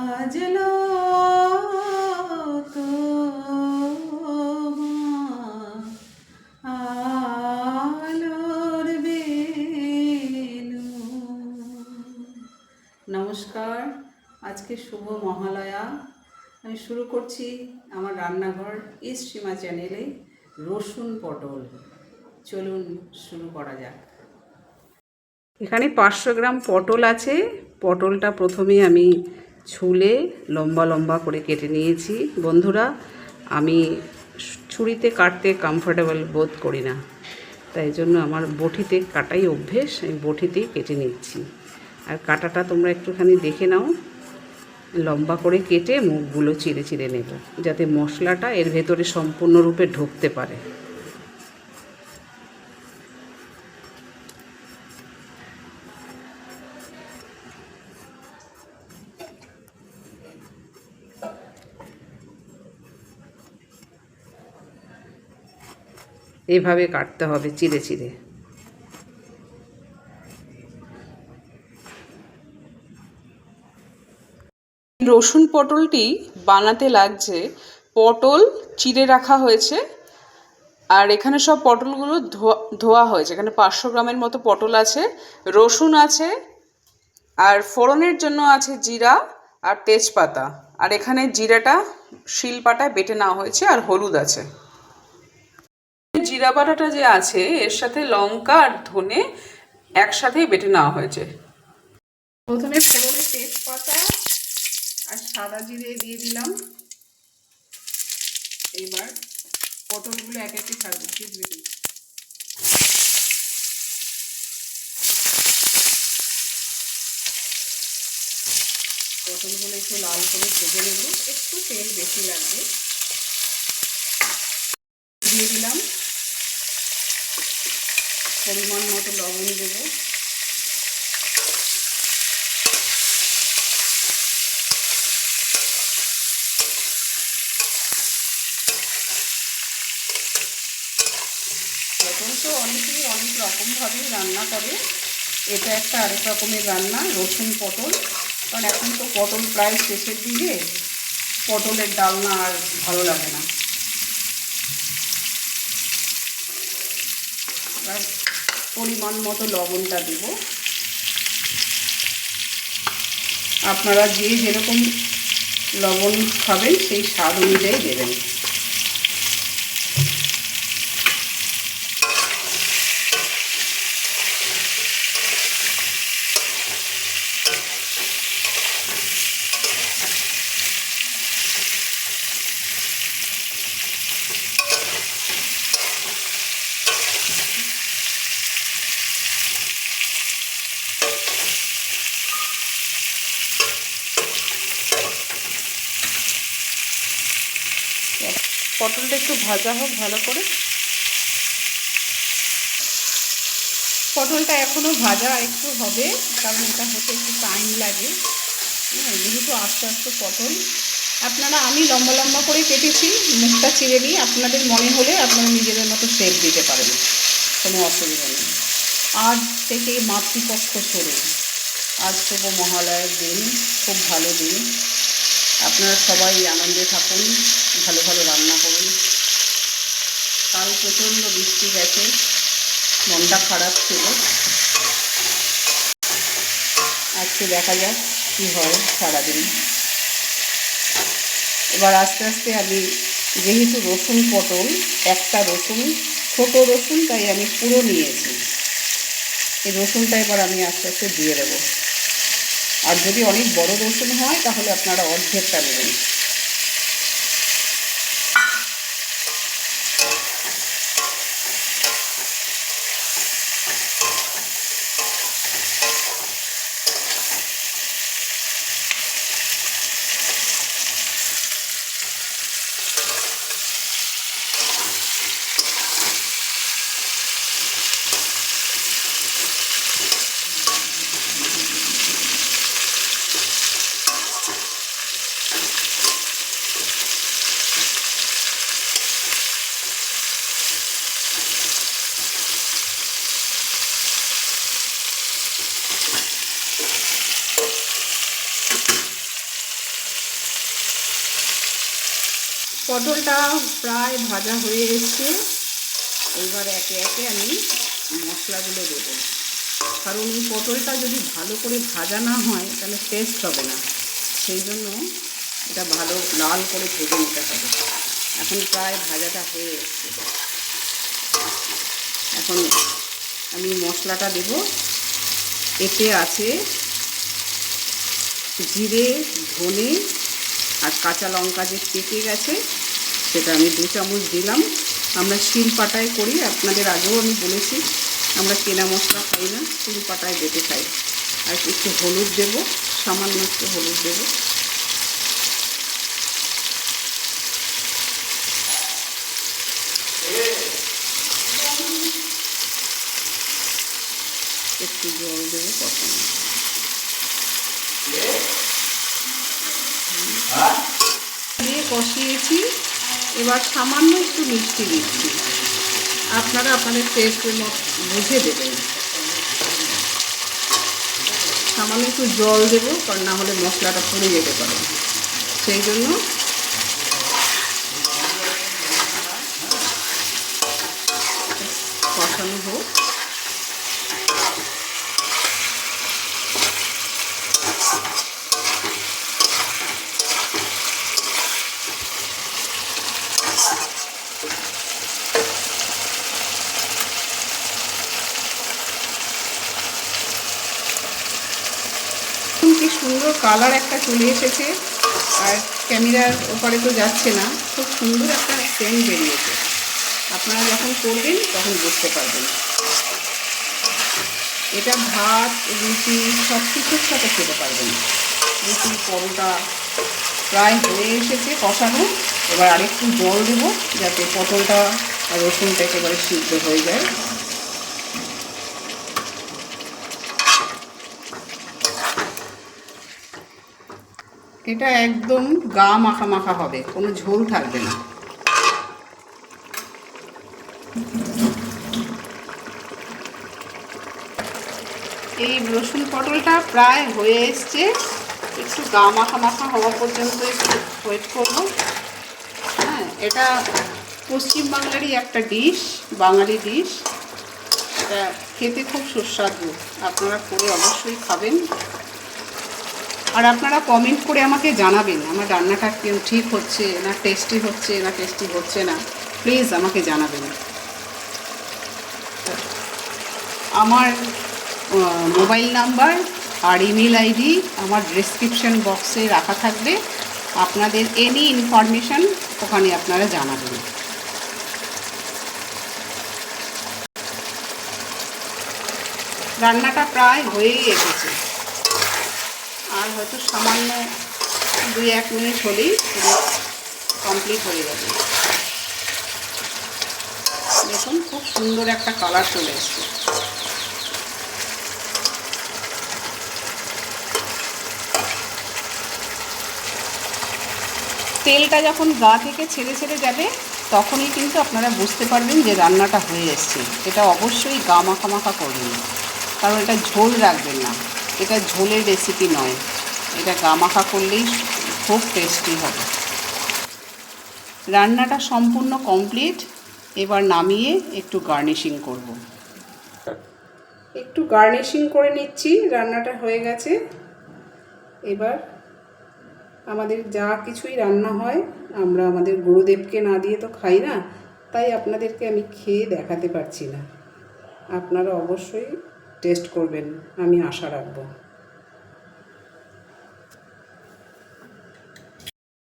বাজলো তোমার আলোর বেলুন। নমস্কার, আজকে শুভ মহালয়া। আমি শুরু করছি আমার রান্নাঘর ইস্ট সীমা চ্যানেলে রসুন পটল। চলুন শুরু করা যাক। এখানে 500 গ্রাম পটল আছে। পটলটা প্রথমে আমি ছুলে লম্বা লম্বা করে কেটে নিয়েছি। বন্ধুরা, আমি ছুরিতে কাটতে কমফোর্টেবল বোধ করি না, তাই জন্য আমার বটিতে কাটাই অভ্যেস। আমি বটিতেই কেটে নিচ্ছি। আর কাটাটা তোমরা একটুখানি দেখে নাও। লম্বা করে কেটে মুখগুলো চিড়ে চিড়ে নেব, যাতে মশলাটা এর ভেতরে সম্পূর্ণরূপে ঢুকতে পারে। এভাবে কাটতে হবে চিড়ে চিড়ে। রসুন পটলটি বানাতে লাগছে, পটল চিড়ে রাখা হয়েছে আর এখানে সব পটলগুলো ধোয়া হয়েছে। এখানে 500 গ্রামের মতো পটল আছে, রসুন আছে, আর ফোড়নের জন্য আছে জিরা আর তেজপাতা। আর এখানে জিরাটা শিলপাটায় বেটে নেওয়া হয়েছে, আর হলুদ আছে। জিরা বাটাটা যে আছে এর সাথে লঙ্কা আর ধনে একসাথেই বেটে নেওয়া হয়েছে। প্রথমে ফোড়নে তেজপাতা আর সাদা জিরে দিয়ে দিলাম। এবার পটলগুলো এক একে ছাড়বো, সিজবে। পটলগুলো একটু লাল করে ভেজে নেব, একটু তেল বেশি লাগবে। দিয়ে দিলাম পরিমাণ মতো লবণ দেবো। পটল তো অনেকেই অনেক রকমভাবেই রান্না করে, এটা একটা আরেক রকমের রান্না, রসুন পটল। কারণ এখন তো পটল প্রায় শেষের দিকে, পটলের ডালনা আর ভালো লাগে না। এবার পরিমাণ মতো লবণটা দেব। আপনারা যে যেরকম লবণ খাবেন সেই স্বাদ অনুযায়ী দেবেন। পটলটা একটু ভাজা হোক ভালো করে। পটলটা এখনও ভাজা একটু হবে, কারণ এটা হতে একটু টাইম লাগে। যেহেতু আস্তে আস্তে পটল, আমি লম্বা লম্বা করে কেটেছি, মুখটা চিড়ে নিয়ে আপনাদের মনে হলে আপনারা নিজেদের মতো শেপ দিতে পারেন, কোনো অসুবিধা নেই। আজ থেকে মাতৃপক্ষ শুরু। আজ শুভ মহালয়ার দিন, খুব ভালো দিন। আপনারা সবাই আনন্দে থাকুন, ভালো ভালো রান্না করুন। কাল প্রচণ্ড বৃষ্টি গেছে, মনটা খারাপ ছিল। আজকে দেখা যাক কী হয় সারাদিন। এবার আস্তে আস্তে আমি, যেহেতু রসুন পটল, একটা রসুন ছোটো রসুন, তাই আমি পুরো নিয়েছি। এই রসুনটা এবার আমি আস্তে আস্তে দিয়ে দেবো। আর যদি অনেক বড় রসুন হয় তাহলে আপনারা অর্ধেকটা দেবেন। পটলটা প্রায় ভাজা হয়ে এসছে। এবার একে একে আমি মশলাগুলো দেবো, কারণ এই পটলটা যদি ভালো করে ভাজা না হয় তাহলে টেস্ট হবে না, সেই জন্য এটা ভালো লাল করে ভেজে নিতে হবে। এখন প্রায় ভাজাটা হয়ে এসছে। এখন আমি মশলাটা দেব। এতে আছে জিরে, ধনে আর কাঁচা লঙ্কা যে পেকে গেছে সেটা আমি 2 চামচ দিলাম। আমরা শিলপাটায় করি, আপনাদের আগেও আমি বলেছি আমরা কেনা মশলা খাই না, শিলপাটায় বেটে খাই। আর একটু হলুদ দেব, সামান্য একটু হলুদ দেব। একটু জল দেবো কষানো দিয়ে কষিয়েছি। এবার সামান্য একটু মিষ্টি দিচ্ছি, আপনারা আপনাদের টেস্টের বুঝে দেবেন। সামান্য একটু জল দেবো, কারণ না হলে মশলাটা পুড়ে যেতে পারে, সেই জন্য। কষানো হোক। কি সুন্দর কালার একটা চলে এসেছে, আর ক্যামেরার ওপরে তো যাচ্ছে না, খুব সুন্দর একটা সেন্ট বেরিয়েছে। আপনারা যখন করবেন তখন বুঝতে পারবেন। এটা ভাত, রুটি সব কিছুর সাথে খেতে পারবেন। রুটি, পরোটা। প্রায় হয়ে এসেছে কষানো। এবার আরেকটু জল দেবো যাতে পটলটা আর রসুনটা একেবারে সিদ্ধ হয়ে যায়। এটা একদম গা মাখা মাখা হবে, কোনো ঝোল থাকবে না। এই রসুন পটলটা প্রায় হয়ে এসছে, একটু গা মাখা মাখা হওয়া পর্যন্ত একটু ওয়েট করবো। হ্যাঁ, এটা পশ্চিমবাংলারই একটা ডিশ, বাঙালি ডিশ। এটা খেতে খুব সুস্বাদু, আপনারা করে অবশ্যই খাবেন। আর আপনারা কমেন্ট করে আমাকে জানাবেন আমার রান্নাটা কেউ ঠিক হচ্ছে না, টেস্টি হচ্ছে না টেস্টি হচ্ছে না, প্লিজ আমাকে জানাবেন। আমার মোবাইল নাম্বার আর ইমেল আইডি আমার ডেসক্রিপশন বক্সে রাখা থাকবে। আপনাদের এনি ইনফরমেশান ওখানে আপনারা জানাবেন। রান্নাটা প্রায় হয়েই এসেছে, আর হয়তো সামান্য 2-1 মিনিট হলেই পুরো কমপ্লিট হয়ে যাবে। দেখুন খুব সুন্দর একটা কালার চলে এসছে। তেলটা যখন গা থেকে ছেড়ে ছেড়ে যাবে তখনই কিন্তু আপনারা বুঝতে পারবেন যে রান্নাটা হয়ে এসছে। এটা অবশ্যই গা মাখা মাখা করবেন, কারণ এটা ঝোল রাখবেন না, এটা ঝোলের রেসিপি নয়, এটা গা মাখা করলেই খুব টেস্টি হবে। রান্নাটা সম্পূর্ণ কমপ্লিট। এবার নামিয়ে একটু গার্নিশিং করব। একটু গার্নিশিং করে নিচ্ছি, রান্নাটা হয়ে গেছে। এবার আমাদের যা কিছুই রান্না হয় আমরা আমাদের গুরুদেবকে না দিয়ে তো খাই না, তাই আপনাদেরকে আমি খেয়ে দেখাতে পারছি না। আপনারা অবশ্যই টেস্ট করবেন, আমি আশা রাখব।